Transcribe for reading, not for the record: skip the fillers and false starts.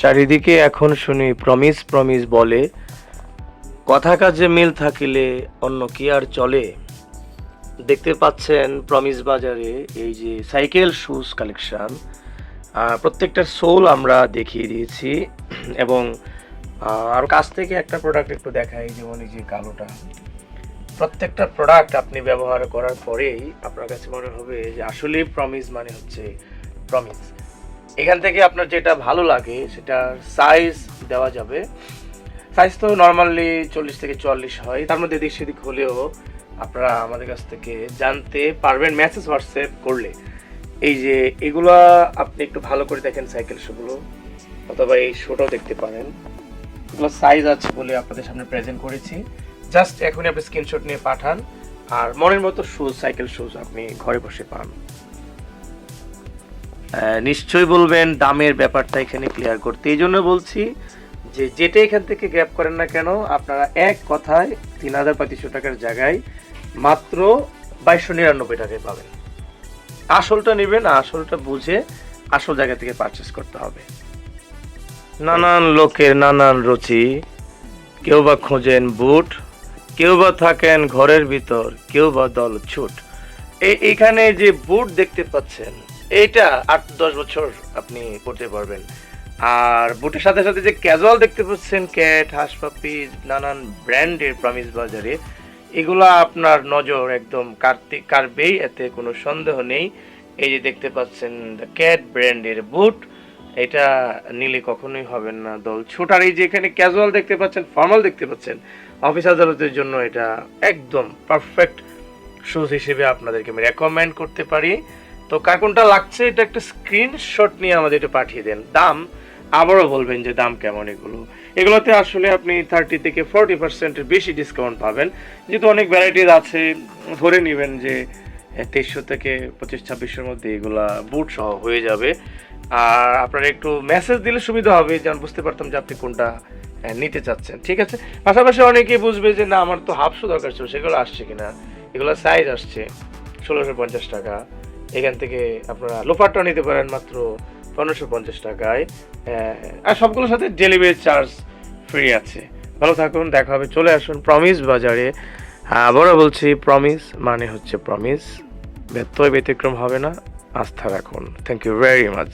চারিদিকে এখন শুনি প্রমিস প্রমিস বলে, কথা কাজে মিল থাকিলে অন্য কি আর চলে। দেখতে পাচ্ছেন প্রমিস বাজারে এই যে সাইকেল শুজ কালেকশন, প্রত্যেকটা সোল আমরা দেখিয়ে দিয়েছি এবং আর কাছ থেকে একটা প্রোডাক্ট একটু দেখাই, যেমন এই যে কালোটা। প্রত্যেকটা প্রোডাক্ট আপনি ব্যবহার করার পরেই আপনার কাছে মনে হবে যে আসলে প্রমিস মানে হচ্ছে প্রমিস। এখান থেকে আপনার যেটা ভালো লাগে সেটার সাইজ দেওয়া যাবে। সাইজ তো নর্মালি 40 থেকে 44 হয়, তার মধ্যে এদিক সেদিক হলেও আপনারা আমাদের কাছ থেকে জানতে পারবেন মেসেজ হোয়াটসঅ্যাপ করলে। এই যে এগুলা আপনি একটু ভালো করে দেখেন সাইকেল শুগুলো, অথবা এই শোটাও দেখতে পারেন। এগুলো সাইজ আছে বলে আপনাদের সামনে প্রেজেন্ট করেছি। জাস্ট এখনই আপনি স্ক্রিনশট নিয়ে পাঠান, আর মনের মতো শুজ, সাইকেল শুজ আপনি ঘরে বসে পান। নিশ্চয়ই বলবেন দামের ব্যাপারটা এখানে ক্লিয়ার করতে, এই জন্য বলছি যে যেটা এখান থেকে গ্র্যাব করেন না কেন, আপনারা এক কথায় ৩,৩৫০ টাকার জায়গায় মাত্র ২২৯৯ টাকায় পাবেন। আসলটা নেবেন, আসলটা বুঝে আসল জায়গা থেকে পারচেস করতে হবে। নানান লোকের নানান রুচি, কেউ বা খোঁজেন বুট, কেউ বা থাকেন ঘরের ভিতর, কেউ বা দল ছুট। এইখানে যে বুট দেখতে পাচ্ছেন, এইটা ৮-১০ বছর আপনি পড়তে পারবেন। আর বুটের সাথে সাথে যে ক্যাজুয়াল দেখতে পাচ্ছেন, ক্যাট, হাঁসপাপি, নানান ব্র্যান্ডের প্রমিস বাজারে, এগুলা আপনার নজর একদম কাড়বেই, এতে কোনো সন্দেহ নেই। এই যে দেখতে পাচ্ছেন দ্য ক্যাট ব্র্যান্ডের বুট, এটা নিলে কখনোই হবেন না দল ছুট। আর এই যে এখানে ক্যাজুয়াল দেখতে পাচ্ছেন, ফর্মাল দেখতে পাচ্ছেন, অফিস আদালতের জন্য এটা একদম পারফেক্ট শুজ হিসেবে আপনাদেরকে আমি রেকমেন্ড করতে পারি। তো কার কোনটা লাগছে এটা একটা স্ক্রিনশট নিয়ে আমাদের এটা পাঠিয়ে দেন। দাম আবারও বলবেন যে দাম কেমন। এগুলোতে আসলে আপনি 30 থেকে 40% বেশি ডিসকাউন্ট পাবেন, যেহেতু অনেক ভ্যারাইটিস আছে। ধরে নেবেন যে 2300 থেকে 25-2600 মধ্যে এগুলা বুট সহ হয়ে যাবে। আর আপনারা একটু মেসেজ দিলে সুবিধা হবে, যেন বুঝতে পারতাম যে আপনি কোনটা নিতে চাচ্ছেন। ঠিক আছে, পাশাপাশি অনেকেই বুঝবে যে না আমার তো হাফ শু দরকার ছিল, সেগুলো আসছে কিনা। এগুলো সাইজ আসছে 1650 টাকা। এখান থেকে আপনারা লোফারটা নিতে পারেন মাত্র 1550 টাকায়। আর সবগুলোর সাথে ডেলিভারি চার্জ ফ্রি আছে। ভালো থাকুন, দেখা হবে। চলে আসুন প্রমিস বাজারে। আবারও বলছি, প্রমিস মানে হচ্ছে প্রমিস, ব্যত্যয় ব্যতিক্রম হবে না। আস্থা রাখুন। Thank you very much.